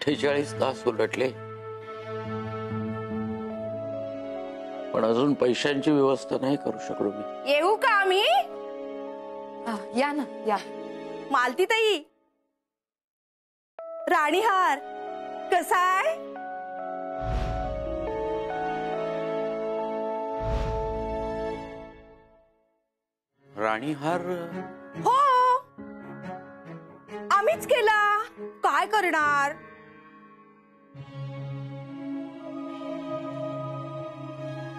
48 तास उलटले, पण अजून पैशांची व्यवस्था नाही करू शकलो मी. येऊ का आम्ही? या ना या. मालती ताई, राणीहार कसा आहे? राणीहार हो, आम्हीच केला. काय करणार?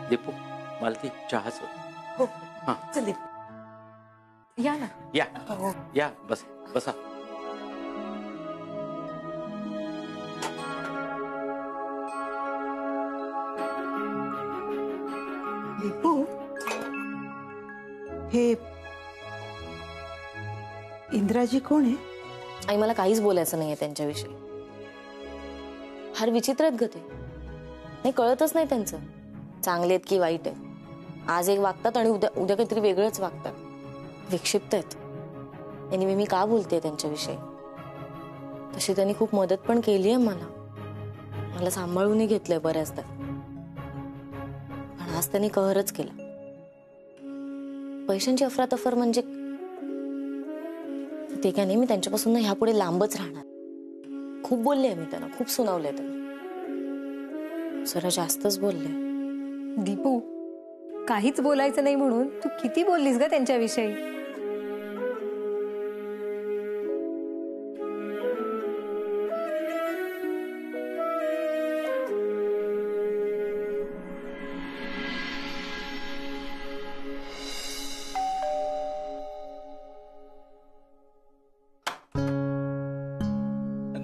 दीपू, मालती, चहाच. हो हा. चल या ना. या हो. या, बस बसा. दीपू, हे इंद्राजी कोण आहे? आई मला काहीच बोलायचं नाहीये त्यांच्याविषयी. फार विचित्र आहेत ग ते. नाही कळतच नाही त्यांचं चांगले आहेत की वाईट आहेत. आज एक वागतात आणि उद्या उद्या काहीतरी वेगळंच वागतात. विक्षिप्त आहेत. एनिवे मी का बोलते त्यांच्याविषयी? तशी त्यांनी खूप मदत पण केली आहे मला सांभाळूनही घेतलंय बऱ्याचदा. पण आज त्यांनी कहरच केला. पैशांची अफरातफर म्हणजे ते काय नाही. मी त्यांच्यापासून ह्यापुढे लांबच राहणार. खूप बोलले मी त्यांना, खूप सुनावले त्यांना. जरा जास्तच बोलले. दीपू, काहीच बोलायचं नाही म्हणून तू किती बोललीस ग त्यांच्याविषयी?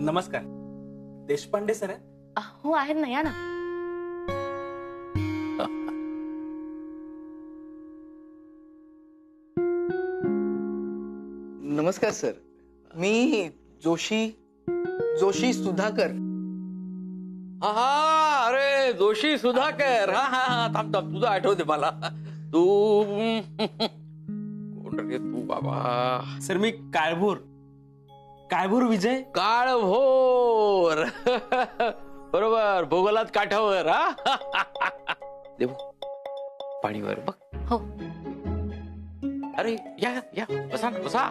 नमस्कार, देशपांडे सर आहेत? हो आहेत ना, या ना. नमस्कार सर, मी जोशी सुधाकर. हा, अरे जोशी सुधाकर. हा हा हा, थांब थांब, तुझं आठवते मला. तू कोण रे तू बाबा? सर मी काळभोर विजय. काळभोर. बरोबर, भूगोलात काठावर. हा देऊ पाणीवर बघ. हो. अरे या या, बसा ना, बसा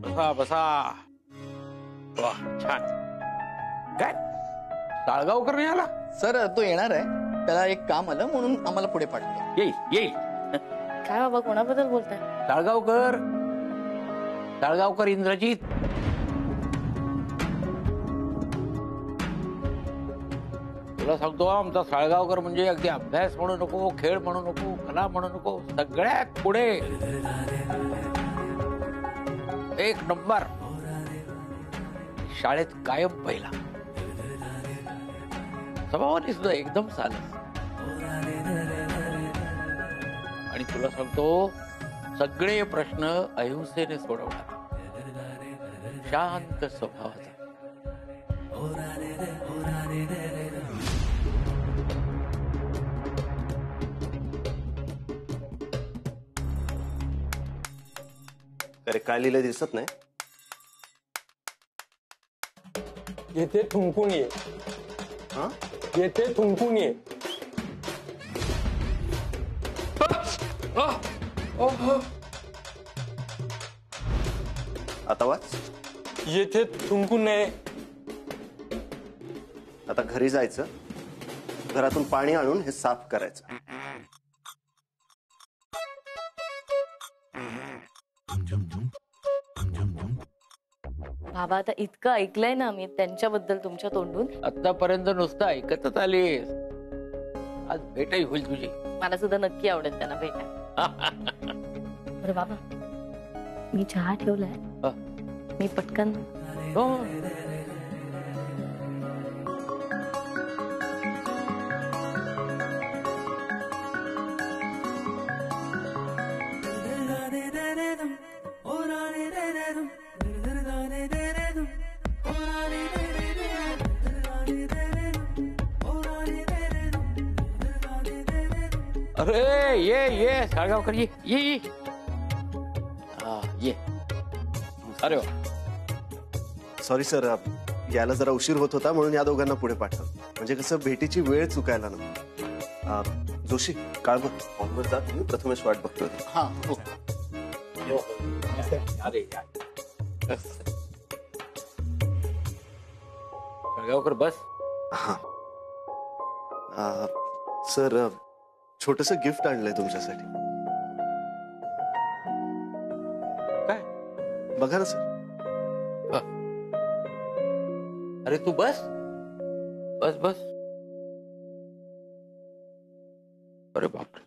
बसा बसा. वा, छान. काय साळगावकर नाही आला? सर तो येणार आहे, त्याला एक काम आलं म्हणून आम्हाला पुढे पाठवलं. येईल येईल. काय बाबा, कोणाबद्दल बोलताय? साळगावकर इंद्रजीत. तुला सांगतो, आमचा साळगावकर म्हणजे अगदी अभ्यास म्हणू नको, खेळ म्हणू नको, कला म्हणू नको, सगळ्यात पुढे. एक नंबर. शाळेत कायम पहिला. स्वभावाने सुद्धा एकदम साधं. आणि तुला सांगतो, सगळे प्रश्न अहिंसेने सोडवणार. शांत स्वभावाचा. अरे काय लिहिलं दिसत नाही? येथे थुंकून ये. हा, येथे थुंकून ये. आता वाच. येथे थुंकून नये. आता घरी जायचं, घरातून पाणी आणून हे साफ करायचं. बाबा, आता इतकं ऐकलंय ना मी त्यांच्याबद्दल तुमच्या तोंडून. आतापर्यंत नुसतं ऐकतच आलीस. आज भेटही होईल तुझी. मला सुद्धा नक्की आवडेल त्यांना भेटायला. बरं बाबा, मी चहा ठेवलाय. मी पटकन. हो. अरे ये साळगावकर, ये. हा, ये. अरे वा. सॉरी सर, यायला जरा उशीर होत होता म्हणून या दोघांना पुढे पाठवलं. म्हणजे कसं भेटीची वेळ चुकायला नको. जोशी काळभोर ऑनवर जा, तुम्ही प्रथमेश वाट बघतोय. हा हो. अरे सळगावकर बस. हा सर, छोटस गिफ्ट आणलंय तुमच्यासाठी. काय? बघा ना सर. अरे तू बस बस बस. अरे बापरे,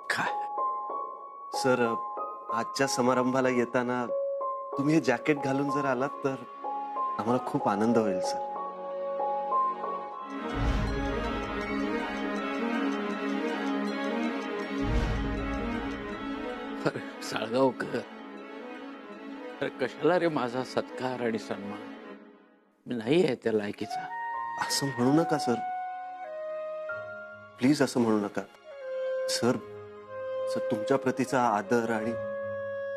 काय सर, आजच्या समारंभाला येताना तुम्ही हे जॅकेट घालून जर आलात तर आम्हाला खूप आनंद होईल सर. अरे साळगावकर, अरे कशाला रे माझा सत्कार आणि सन्मान? मी नाही आहे त्या लायकीचा. असं म्हणू नका सर, प्लीज असं म्हणू नका सर. सर, तुमच्या प्रतीचा आदर आणि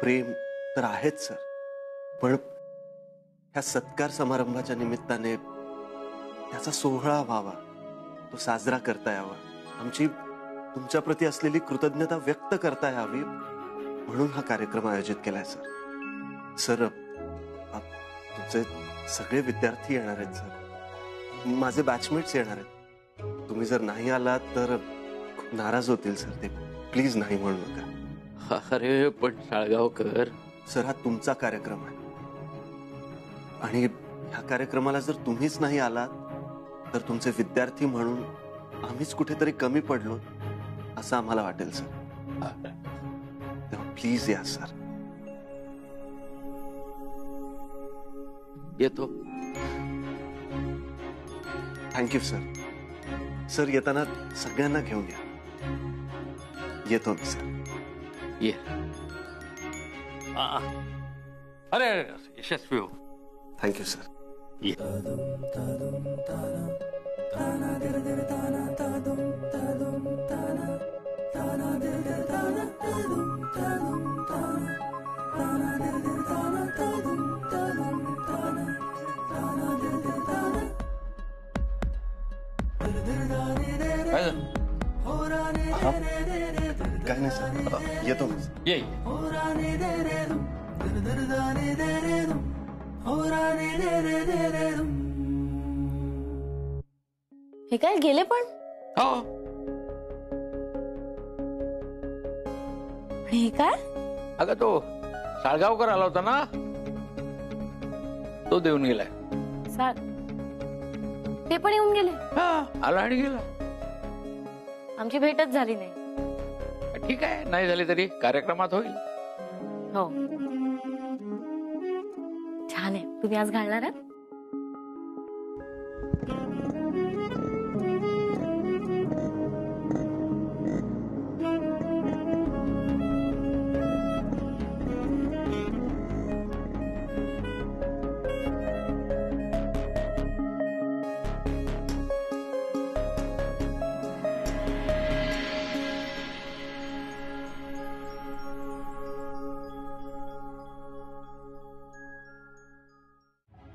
प्रेम तर आहेच सर, पण ह्या सत्कार समारंभाच्या निमित्ताने त्याचा सोहळा व्हावा, तो साजरा करता यावा, आमची तुमच्या प्रती असलेली कृतज्ञता व्यक्त करता यावी म्हणून हा कार्यक्रम आयोजित केलाय सर. सर, तुमचे सगळे विद्यार्थी येणार आहेत सर, माझे बॅचमेट्स येणार आहेत. तुम्ही जर नाही आलात तर खूप नाराज होतील सर ते. प्लीज नाही म्हणू नका. अरे पण साळगावकर, सर, हा तुमचा कार्यक्रम आहे आणि ह्या कार्यक्रमाला जर तुम्हीच नाही आलात तर तुमचे विद्यार्थी म्हणून आम्हीच कुठेतरी कमी पडलो असं आम्हाला वाटेल सर. तेव्हा प्लीज या सर. येतो. Thank you sir. सर, येताना सगळ्यांना घेऊन या. येतो मी सर. ये. अरे यशस्वी हो. Thank you sir. ये. काय नाही सर, येतो मी सर. ये. हे काय गेले पण? हो. हे काय? अगं तो साळगावकर आला होता ना, तो देऊन गेलाय. ते पण येऊन गेले? हा, आला आणि गेला. आमची भेटच झाली नाही. ठीक आहे, नाही झाली तरी कार्यक्रमात होईल. हो, छान आहे. तुम्ही आज घालणार आहात?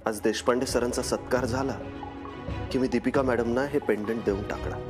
आज देशपांडे सरांचा सत्कार झाला की मी दीपिका मॅडमना हे पेंडंट देऊन टाकणार.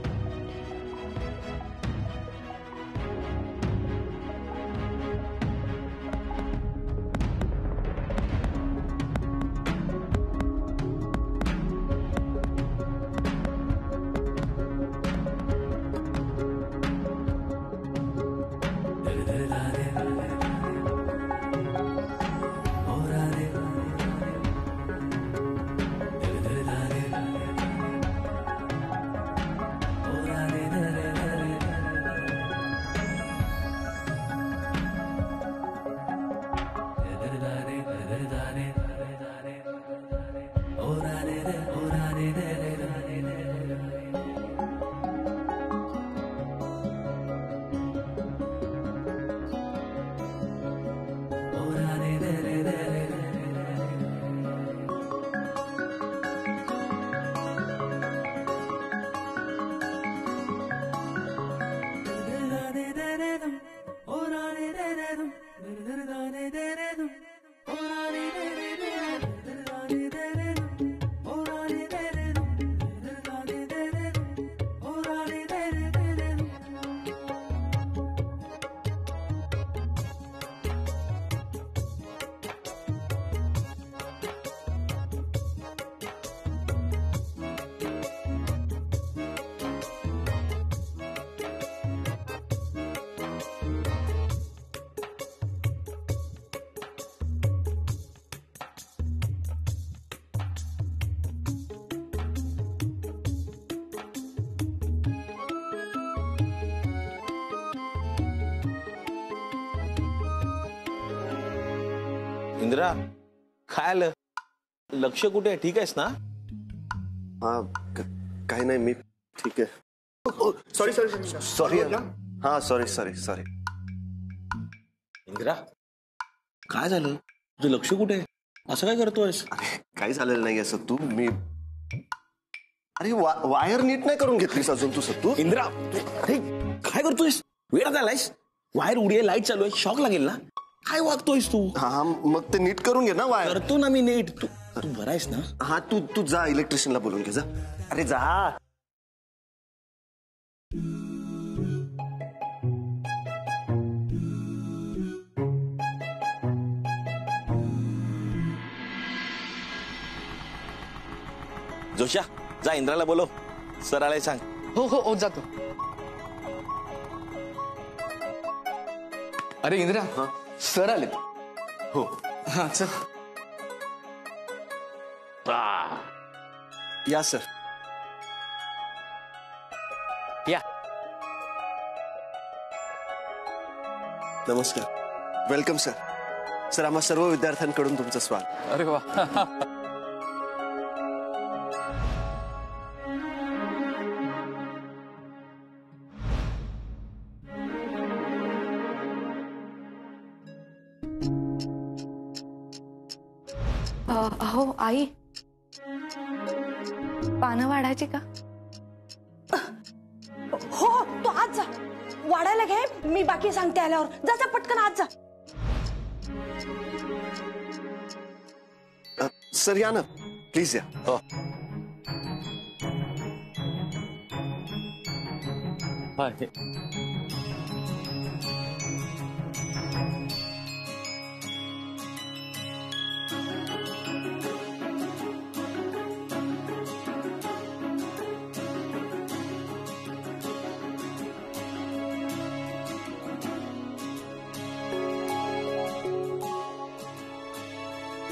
इंदिरा काय आलं? लक्ष कुठे आहे? ठीक आहेस ना? हा काही नाही, मी ठीक आहे. Sorry sorry sorry. हा सॉरी सॉरी सॉरी. इंदिरा काय झालं? तुझं लक्ष कुठे आहे? असं काय करतोयस? अरे काही झालेलं नाही असं. तू मी अरे वायर नीट नाही करून घेतलीस अजून तू सत्तू. इंदिरा अरे काय करतोयस? वेळ झालायस? वायर उडी आहे, लाईट चालू आहे, शॉक लागेल ना. काय वागतोयस तू? हा मग ते नीट करून घे ना वायर. करतो ना मी नीट. तू बरा आहेस ना? हा तू जा इलेक्ट्रिशियनला बोलून घे जा. अरे जा. जोशा जा इंद्राला बोलव. सर आलाय सांग. हो हो हो जातो. अरे इंदिरा सर आलेत. हो हा चल. या सर. या. नमस्कार. Welcome sir. सर आम्हा सर्व विद्यार्थ्यांकडून तुमचं स्वागत. अरे वा. अहो आई, पानं वाढायची का? हो तू आज जा, वाढायला घे, मी बाकी सांगते आल्यावर. जा जा पटकन आज जा. सर या ना प्लीज या. हो.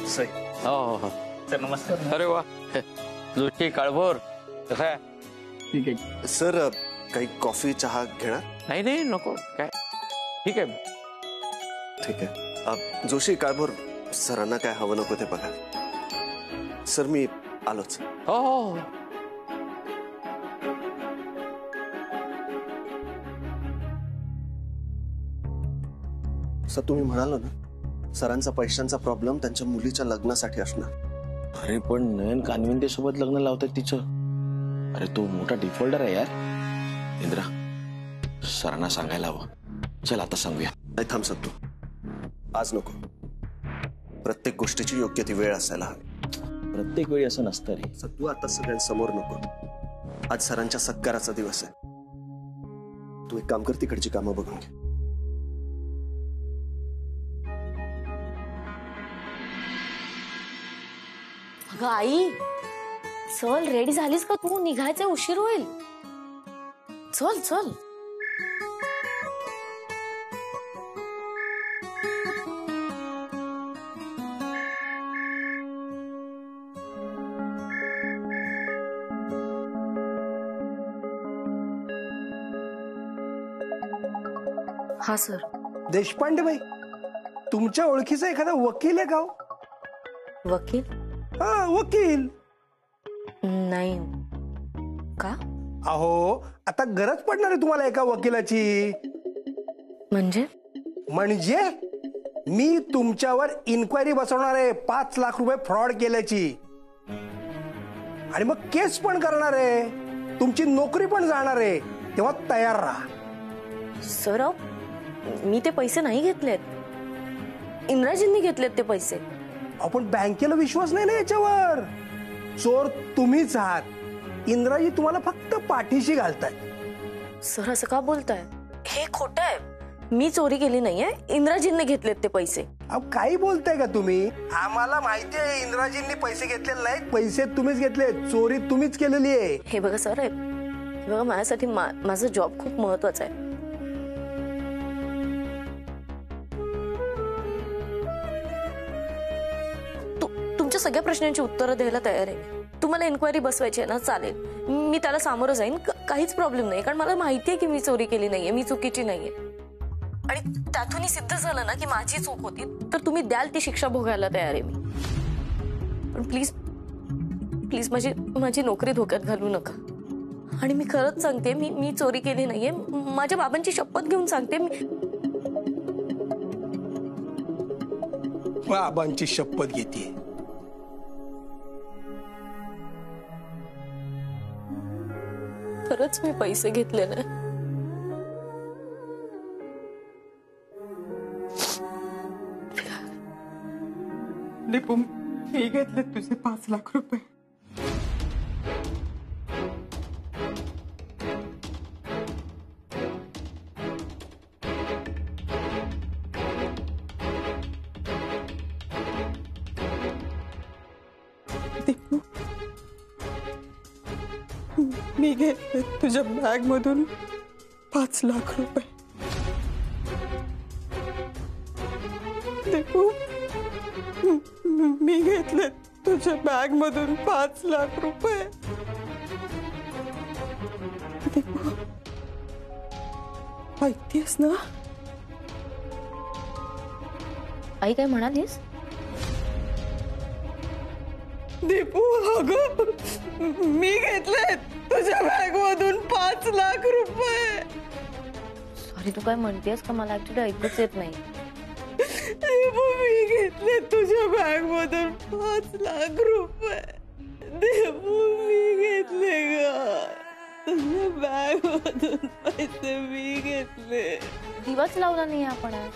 सई. हो. सर नमस्कार. अरे वा. जोशी काळभोर कसं आहे? ठीक आहे. सर काही कॉफी चहा घेणार? नाही नाही नको. काय ठीक आहे. ठीक आहे. जोशी काळभोर सरांना काय हवं नको ते बघा. सर मी आलोच. हो हो. सर तुम्ही म्हणालो ना सरांचा पैशांचा प्रॉब्लेम त्यांच्या मुलीच्या लग्नासाठी असणार. अरे पण नयन कानविंदे सोबत लग्न लावतात तिचं. अरे तो मोठा डिफॉल्टर आहे यार. इंद्रा सरांना सांगायला हवं. चल आता सांगूया. नाही थांब सर तू आज नको. प्रत्येक गोष्टीची योग्य ती वेळ असायला हवी. प्रत्येक वेळी असं नसतं रे. सर तू आता सगळ्यांसमोर नको. आज सरांच्या सत्काराचा दिवस आहे. तू एक काम कर तिकडची कामं बघून घे. अगं आई, चल रेडी झालीस का तू? निघायचं उशीर होईल. चल चल. हा सर. देशपांडे बाई, तुमच्या ओळखीचा एखादा वकील आहे का हो? वकील? हा वकील. नाही. का? अहो आता गरज पडणार आहे तुम्हाला एका वकिलाची. म्हणजे मी तुमच्यावर इन्क्वायरी बसवणार आहे 5 लाख रुपये फ्रॉड केल्याची. आणि मग केस पण करणार आहे. तुमची नोकरी पण जाणार आहे. तेव्हा तयार राहा. सर मी ते पैसे नाही घेतलेत. इंद्राजींनी घेतलेत ते पैसे. आपण बँकेला विश्वास नाही ना याच्यावर. चोर तुम्हीच आहात. इंद्राजी तुम्हाला फक्त पाठीशी घालताय. सर असं का बोलताय? हे खोटं आहे. मी चोरी केली नाहीये. इंद्राजींनी घेतलेत ते पैसे. अहो काही बोलताय का तुम्ही? आम्हाला माहिती आहे इंद्राजींनी पैसे घेतलेले नाहीत. पैसे तुम्हीच घेतले. चोरी तुम्हीच केलेली आहे. हे बघा सर, हे बघा माझ्यासाठी माझा जॉब खूप महत्वाचा आहे. तुमच्या सगळ्या प्रश्नांची उत्तरं द्यायला तयार आहे. तुम्हाला इन्क्वायरी बसवायची आहे ना, चालेल. मी त्याला सामोरं जाईन. काहीच प्रॉब्लेम नाही. कारण मला माहिती आहे की मी चोरी केली नाहीये. मी चुकीची नाहीये. आणि त्यातूनही सिद्ध झालं ना की माझी चूक होती, तर तुम्ही द्याल ती शिक्षा भोगायला तयार आहे मी. पण प्लीज प्लीज माझी नोकरी धोक्यात घालू नका. आणि मी खरंच सांगते, मी चोरी केली नाहीये. माझ्या बाबांची शपथ घेऊन सांगते मी. बाबांची शपथ घेते. खरंच मी पैसे घेतले ना. दीपू, मी घेतले तुझे 5 लाख रुपये. दीपू, मी घेतले तुझ्या बॅग मधून 5 लाख रुपये. दीपू, मी घेतले तुझ्या बॅग मधून 5 लाख रुपये. दीपू, ऐकतेस ना? आई काय म्हणालीस? दीपू, अगं मी घेतले तुझ्या बॅग मधून 5 लाख रुपये. सॉरी, तू काय म्हणतेस का? मला ऍक्च्युली ऐकूच येत नाही. दीपू, मी घेतले तुझ्या बॅग मधून 5 लाख रुपये. दीपू, मी घेतले ग तुझ्या बॅग मधून पैसे. मी घेतले. दिवाच लावला नाही आपण आज.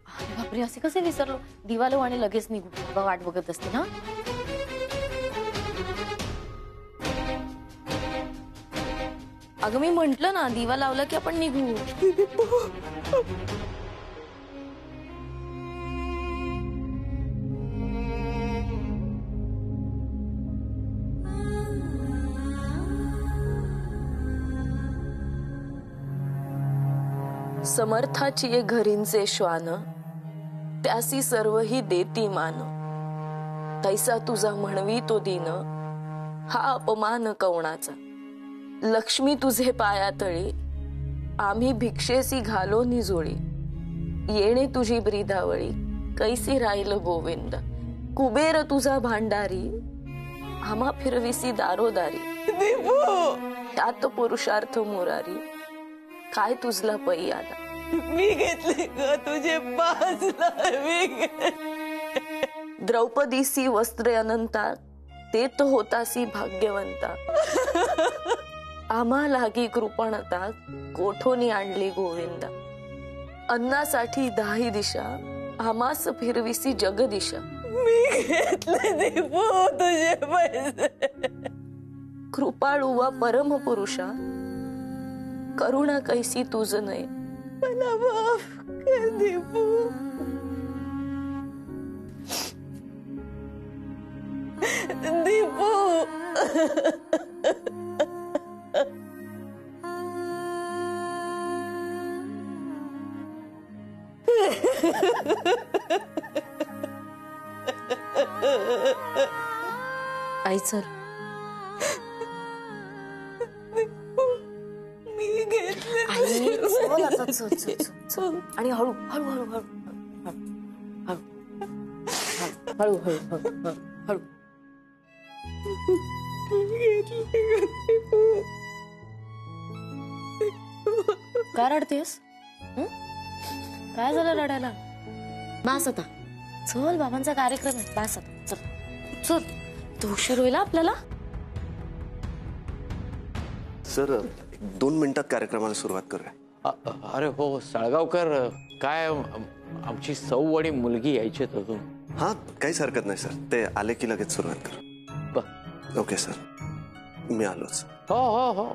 अरे बापरे, असे कसे विसरलो? दिवा लावू आणि लगेच निघू. बाबा वाट बघत असते ना. अगं मी म्हंटल ना, दिवा लावला की आपण निघू. समर्थाची ये घरींचे श्वान, त्यासी सर्व ही देती मान. तैसा तुझा म्हणवी तो दिन, हा अपमान कवणाचा. लक्ष्मी तुझे पायातळी, आम्ही भिक्षेसी घालो निजोळी. येणे तुझी ब्रीदावळी, कैसी राहिल गोविंद. कुबेर तुझा भांडारी, आम्हा फिरविसी दारोदारी. त्यात पुरुषार्थ मुरारी, काय तुझला पै आला. मी घेतले ग तुझे 5 लाख. द्रौपदीसी वस्त्रे अनंता, ते तो होतासी भाग्यवंता. आम्हा लागी कृपणता, कोठोनी आणली गोविंदा. अन्नासाठी 10 दिशा, आम्हास फिरविसी जगदिशा. मी घेतले दीपू तुझे पैसे. कृपाळू वा परम पुरुषा, करुणा कैसी तुझ नये. मला माफ कर दीपू. दीपू, आई चल. मी घेतले. आई चल आता, चल चल चल. आणि हळू हळू हळू हळू हळू हळू हळू हळू. काय रडतेस? काय झालं रडायला? बास आता, चल बाबांचा कार्यक्रम आहे. बास आता, चल चल. तो उशीर होईल आपल्याला. सर, 2 मिनिटात कार्यक्रमाला सुरुवात करूया. अरे हो साळगावकर, काय आमची सौ आणि मुलगी यायची अजून. हा, काहीच हरकत नाही सर. ते आले की लगेच सुरुवात करू. ओके सर, मी आलोच. हो हो हो.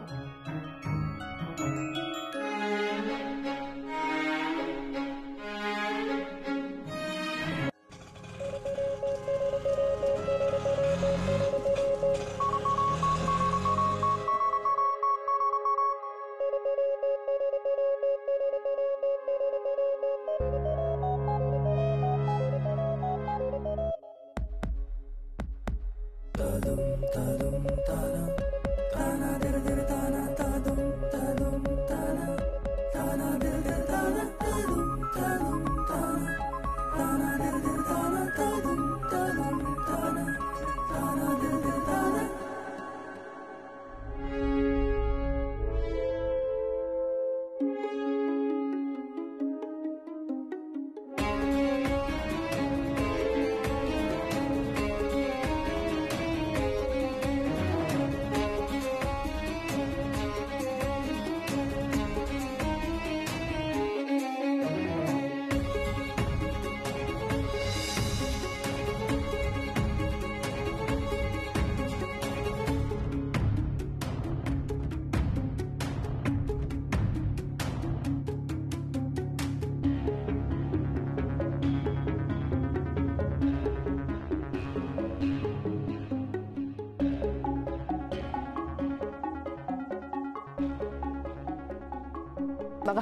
बाबा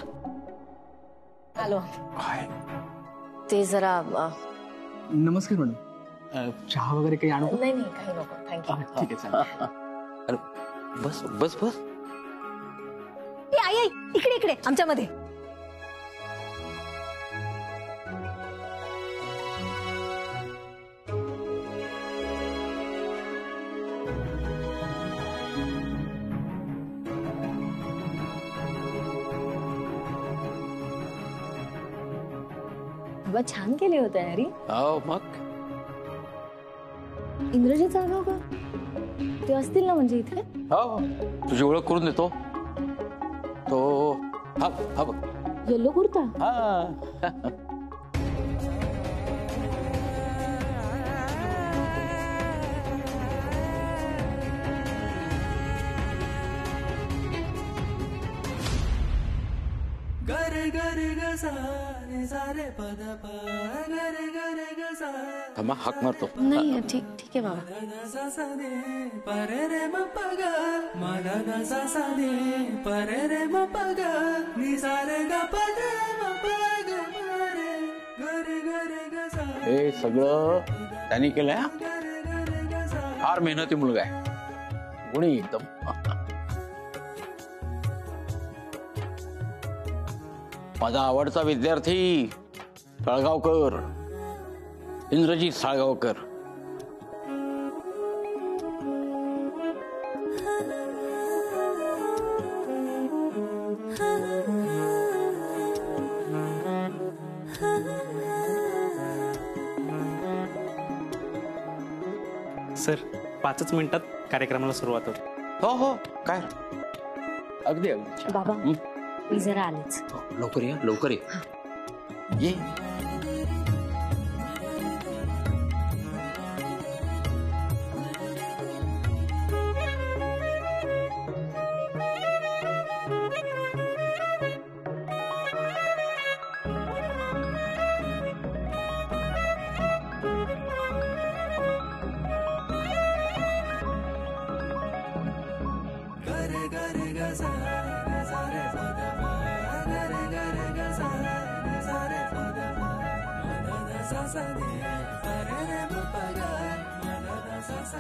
आलो. ते जरा नमस्कार मॅडम, चहा वगैरे काही आणू? नाही नाही काही नको, थँक्यू. ठीक आहे चालेल. अरे बस बस बस. ए, आई आई इकडे इकडे आमच्यामध्ये. बाबा छान केली होती तयारी. हो मग. इंद्रजीत जाधवकर ते असतील ना म्हणजे इथे? हो तुझी ओळख करून देतो. तो हा हा बघ. येलो कुर्ता. हा थांबा, हाक मारतो. नाही ठीक ठीक आहे बाबा. हे सगळं त्यांनी केलंय. फार मेहनती मुलगा आहे, गुणी एकदम. माझा आवडता विद्यार्थी साळगावकर, इंद्रजीत साळगावकर. सर 5च मिनिटात कार्यक्रमाला सुरुवात होते. हो हो काय अगदी अगदी. बाबा मी जरा आलेच. लवकर ये लवकर ये. ये.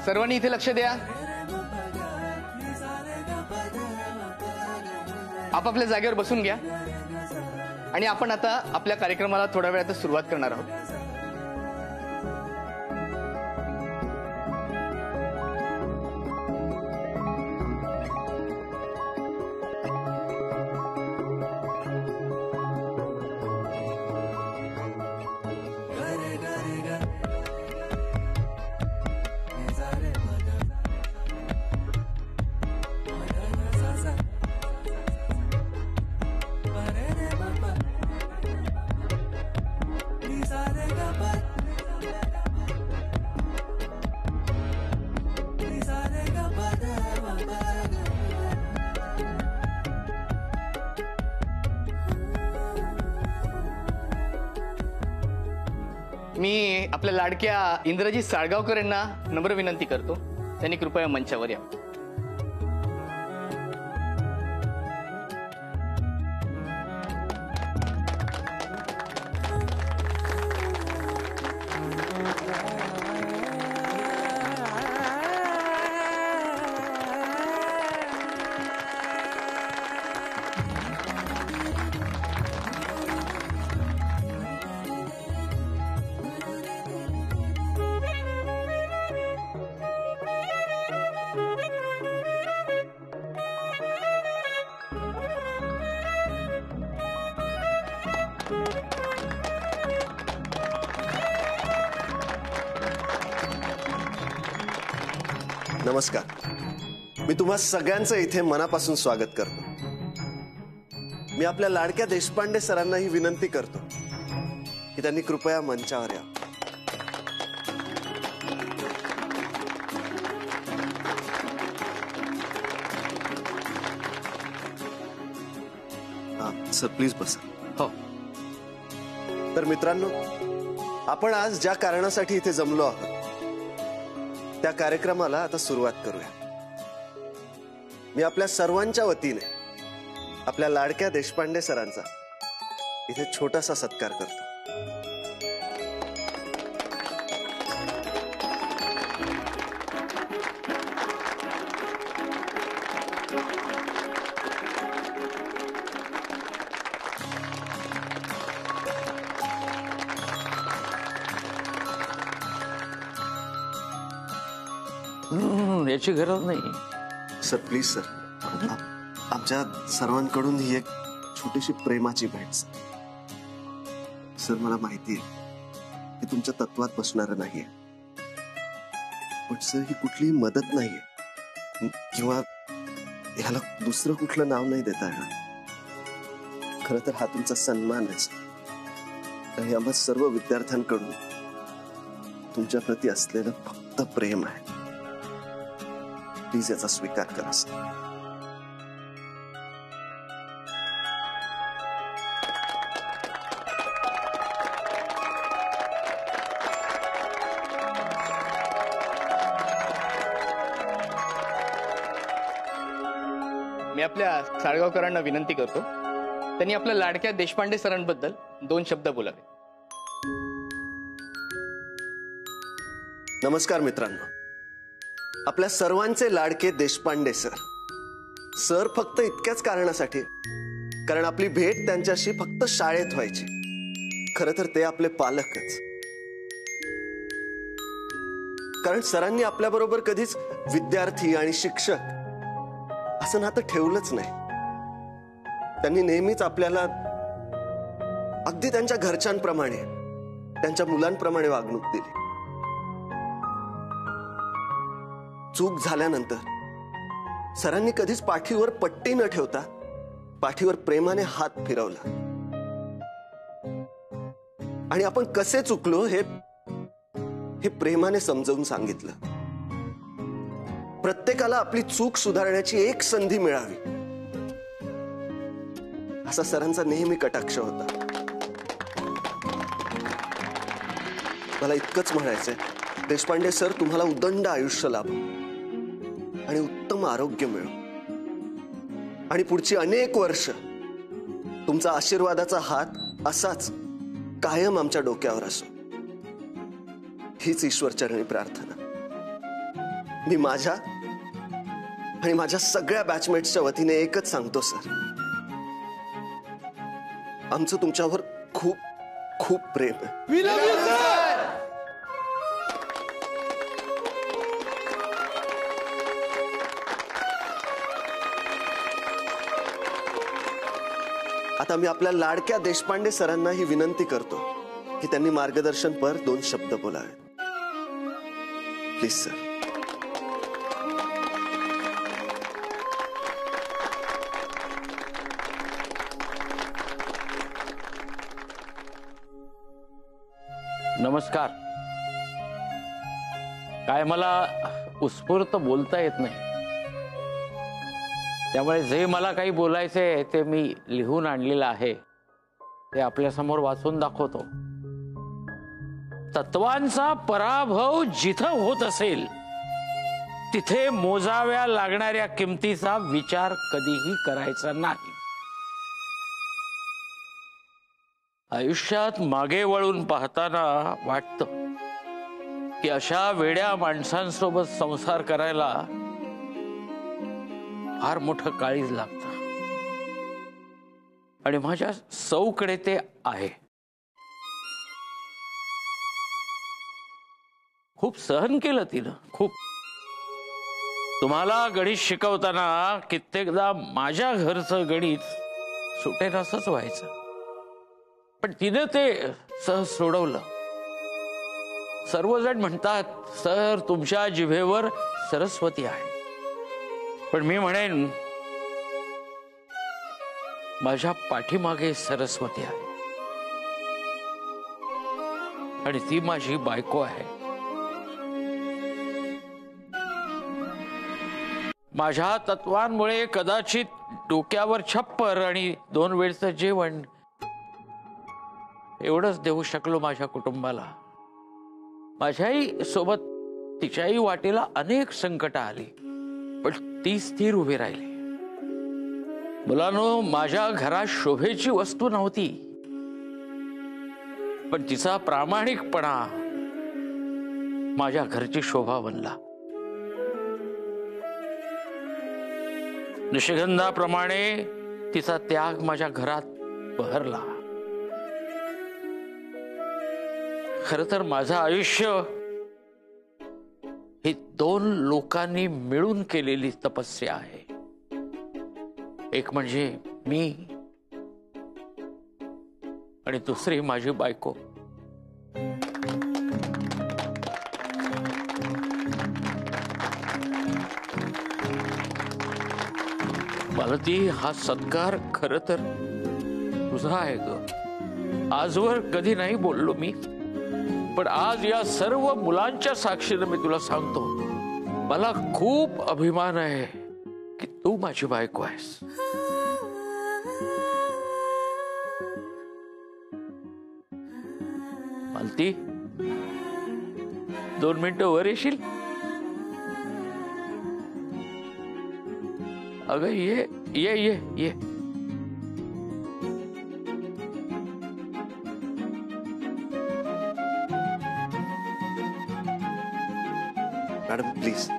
सर्वांनी इथे लक्ष द्या. आपापल्या जागेवर बसून घ्या आणि आपण आता आपल्या कार्यक्रमाला थोड्या वेळात सुरुवात करणार आहोत. मी आपल्या लाडक्या इंद्रजीत साळगावकर यांना नम्र विनंती करतो, त्यांनी कृपया मंचावर या. नमस्कार. मी तुम्हा सगळ्यांचं इथे मनापासून स्वागत करतो. मी आपल्या लाडक्या देशपांडे सरांना ही विनंती करतो की त्यांनी कृपया मंचावर या. सर प्लीज बसा. हो. तर मित्रांनो, आपण आज ज्या कारणासाठी इथे जमलो आहोत त्या कार्यक्रमाला आता सुरुवात करूया. मी आपल्या सर्वांच्या वतीने आपल्या लाडक्या देशपांडे सरांचा इथे छोटासा सत्कार करतो. याची गरज नाही. सर प्लीज सर, आमच्या सर्वांकडून ही एक छोटीशी प्रेमाची भेट सर. सर मला माहिती आहे की तुमच्या तत्वात बसणारं नाहीये, पण सर ही कुठलीही मदत नाहीये किंवा ह्याला दुसरं कुठलं नाव नाही देता येणार. खरं तर हा तुमचा सन्मान आहे सर, आणि आम्हा सर्व विद्यार्थ्यांकडून तुमच्या प्रती असलेलं फक्त प्रेम आहे. प्लीज याचा स्वीकार करा सर. मी आपल्या साळगावकरांना विनंती करतो त्यांनी आपल्या लाडक्या देशपांडे सरांबद्दल 2 शब्द बोलावे. नमस्कार मित्रांनो. आपल्या सर्वांचे लाडके देशपांडे सर. सर फक्त इतक्याच कारणासाठी, कारण आपली भेट त्यांच्याशी फक्त शाळेत व्हायची. खरं तर ते आपले पालकच. कारण सरांनी आपल्याबरोबर कधीच विद्यार्थी आणि शिक्षक असं नातं ठेवलंच नाही. त्यांनी नेहमीच आपल्याला अगदी त्यांच्या घरच्यांप्रमाणे, त्यांच्या मुलांप्रमाणे वागणूक दिली. चूक झाल्यानंतर सरांनी कधीच पाठीवर पट्टी न ठेवता पाठीवर प्रेमाने हात फिरवला आणि आपण कसे चुकलो हे प्रेमाने समजावून सांगितलं. प्रत्येकाला आपली चूक सुधारण्याची एक संधी मिळावी असा सरांचा नेहमी कटाक्ष होता. मला इतकंच म्हणायचंय, देशपांडे सर तुम्हाला उदंड आयुष्य लाभो आणि उत्तम आरोग्य मिळो आणि पुढची अनेक वर्ष तुमचा आशीर्वादाचा हात असाच कायम आमच्या डोक्यावर असो, हीच ईश्वरचरणी प्रार्थना. मी माझ्या आणि माझ्या सगळ्या बॅचमेट्सच्या वतीने एकच सांगतो सर, आमचं तुमच्यावर खूप खूप प्रेम आहे. आता मी आपल्या लाडक्या देशपांडे सरांना ही विनंती करतो की त्यांनी मार्गदर्शनपर 2 शब्द बोलावेत. Please sir. नमस्कार. काय मला उत्स्फूर्त बोलता येत नाही, त्यामुळे जे मला काही बोलायचे ते मी लिहून आणलेलं आहे ते आपल्या समोर वाचून दाखवतो. तत्वांचा पराभव जिथं होत असेल तिथे मोजाव्या लागणाऱ्या किमतीचा विचार कधीही करायचा नाही. आयुष्यात मागे वळून पाहताना वाटतं की अशा वेड्या माणसांसोबत संसार करायला फार मोठं काळीज लागतं, आणि माझ्या सौकडे ते आहे. खूप सहन केलं तिनं, खूप. तुम्हाला गणित शिकवताना कित्येकदा माझ्या घरचं गणित सुटेनासंच व्हायचं, पण तिने ते सहज सोडवलं. सर्वजण म्हणतात सर तुमच्या जिभेवर सरस्वती आहे, पण मी म्हणेन माझ्या पाठीमागे सरस्वती आहे, आणि ती माझी बायको आहे. माझ्या तत्वांमुळे कदाचित डोक्यावर छप्पर आणि 2 वेळचं जेवण एवढंच देऊ शकलो माझ्या कुटुंबाला. माझ्याही सोबत तिच्याही वाटेला अनेक संकट आली, पण ती स्थिर उभी राहिली. मुलांनो, माझ्या घरात शोभेची वस्तू नव्हती, पण तिचा प्रामाणिकपणा माझ्या घरची शोभा बनला. निशिगंधाप्रमाणे तिचा त्याग माझ्या घरात बहरला. खर तर माझं आयुष्य ही 2 लोकांनी मिळून केलेली तपस्या आहे. एक म्हणजे मी आणि दुसरी माझी बायको. मालती, हा सत्कार खर तर तुझा आहे ग. आजवर कधी नाही बोललो मी, पण आज या सर्व मुलांच्या साक्षीने मी तुला सांगतो, मला खूप अभिमान आहे की तू माझी बायको आहेस. मालती, 2 मिनिटं वर येशील? अगं ये ये ये ये. Madam please.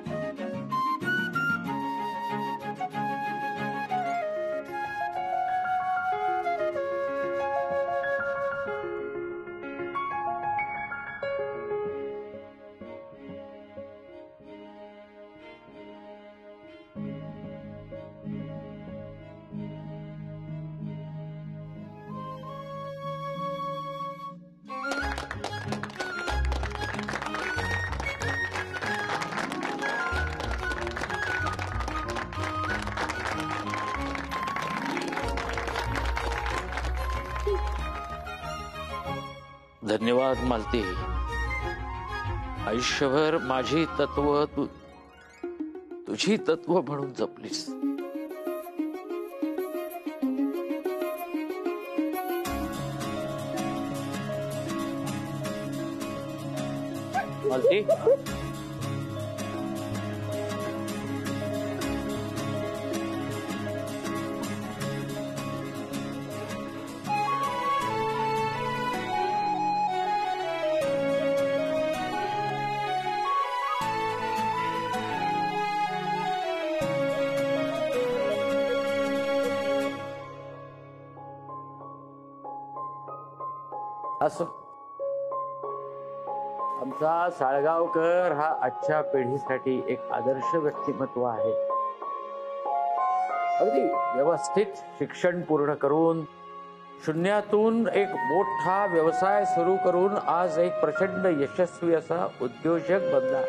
धन्यवाद मालती. आयुष्यभर माझी तत्व तुझी तत्व म्हणून जपलीस. मालती, असो, आमचा साळगावकर हा आजच्या पिढीसाठी एक आदर्श व्यक्तिमत्व आहे. अगदी व्यवस्थित शिक्षण पूर्ण करून शून्यातून एक मोठा व्यवसाय सुरू करून आज एक प्रचंड यशस्वी असा उद्योजक बनला.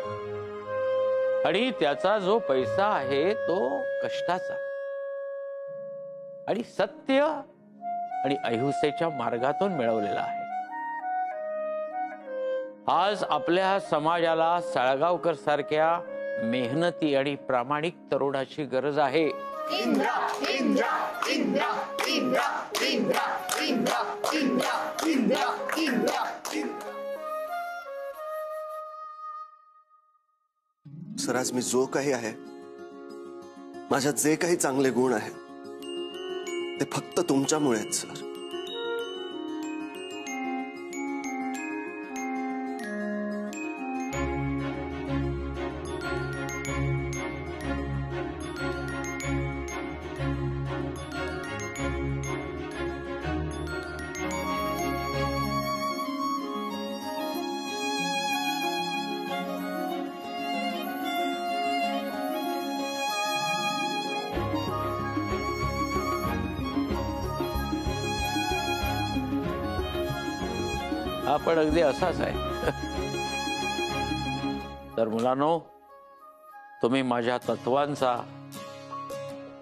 आणि त्याचा जो पैसा आहे तो कष्टाचा आणि सत्य आणि अहिंसेच्या मार्गातून मिळवलेला आहे. आज आपल्या समाजाला साळगावकर सारख्या मेहनती आणि प्रामाणिक तरुणाची गरज आहे. इंद्रा इंद्रा इंद्रा इंद्रा इंद्रा इंद्रा इंद्रा इंद्रा इंद्रा. सर, आज मी जो काही आहे, माझ्यात जे काही चांगले गुण आहेत ते फक्त तुमच्यामुळे आहेत सर. हा पण अगदी असाच आहे. तर मुलांनो, तुम्ही माझ्या तत्वांचा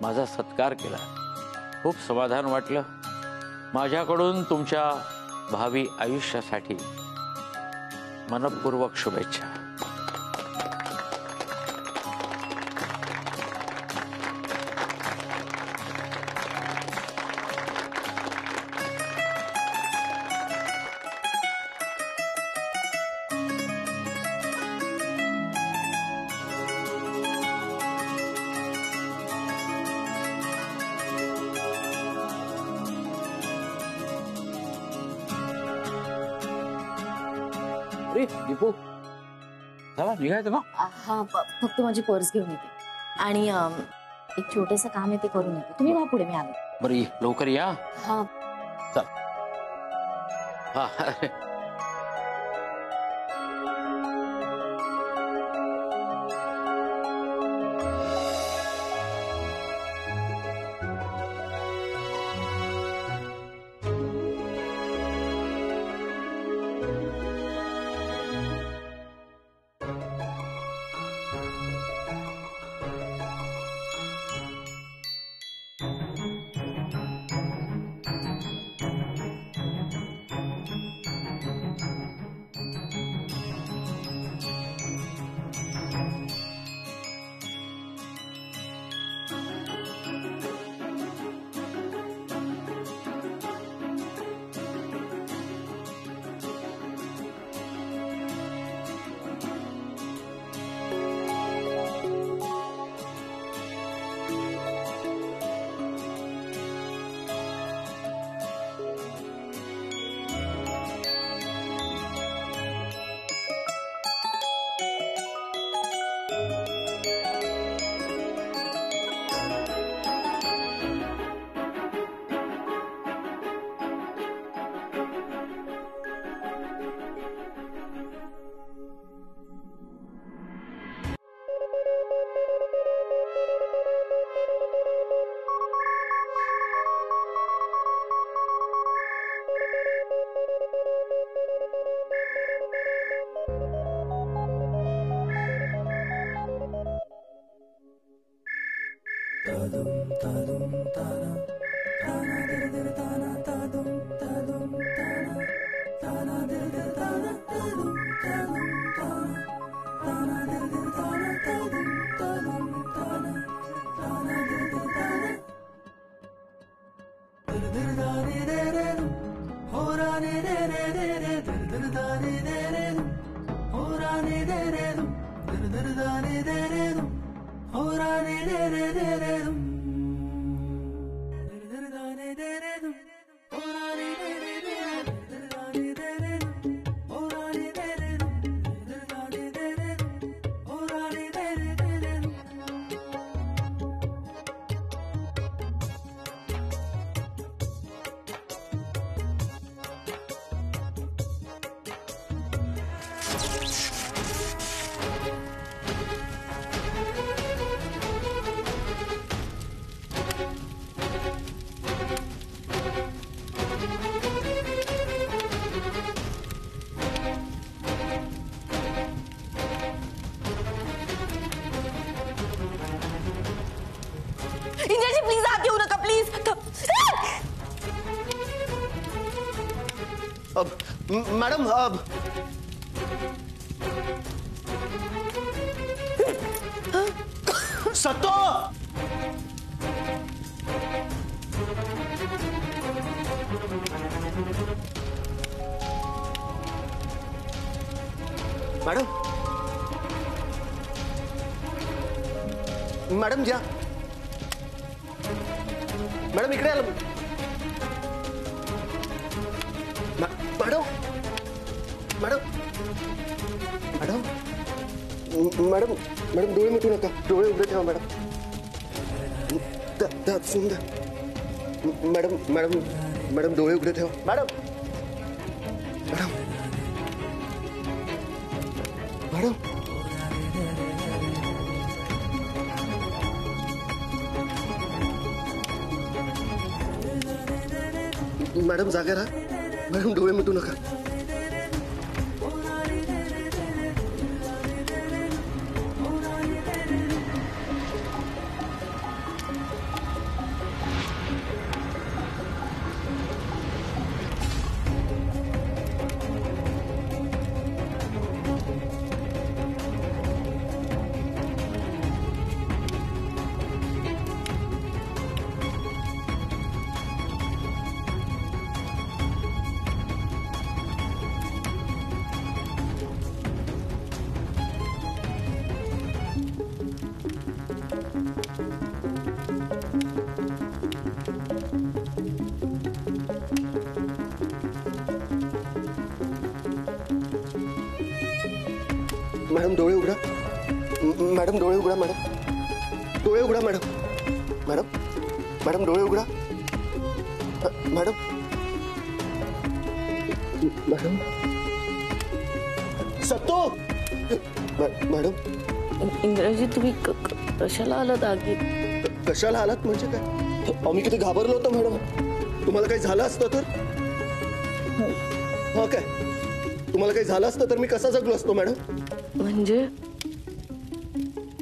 माझा सत्कार केला, खूप समाधान वाटलं. माझ्याकडून तुमच्या भावी आयुष्यासाठी मनपूर्वक शुभेच्छा. गौरी दीपू चला निघायचं ना. हा फक्त माझी पर्स घेऊन येते आणि एक छोटंसं काम आहे ते करून येते. तुम्ही वा पुढे, मी आले. बरं ये लवकर या. हा चल. हा इंद्रजी प्लीज आत येऊ नका प्लीज. मॅडम सतो मॅडम ज्या मॅडम इकडे आलं. Madam madam madam madam madam डोळे मिटू नका, डोळे उघडे ठेवा मॅडम. सुंदर मॅडम मॅडम मॅडम डोळे उघडे ठेवा मॅडम. मॅडम मॅडम मॅडम जागा राहा. मॅडम डोळे मिटू नका. मॅडम डोळे उघडा. मॅडम डोळे उघडा. मॅडम डोळे उघडा. मॅडम मॅडम मॅडम डोळे उघडा. Madam madam Satto. Madam Indraji तुम्ही कशाला आलात आगीत? कशाला आलात म्हणजे काय? आम्ही किती घाबरलो होतो मॅडम. तुम्हाला काही झालं असतं तर? हा काय तुम्हाला काही झालं असतं तर मी कसा जगलो असतो मॅडम?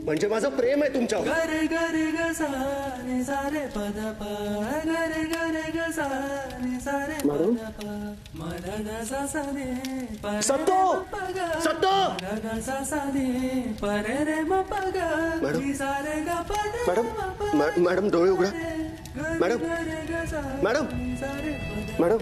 म्हणजे माझं प्रेम आहे तुमच्यावर. मॅडम सत्तो सत्तो. मॅडम मॅडम डोळे उघडा. Madam madam madam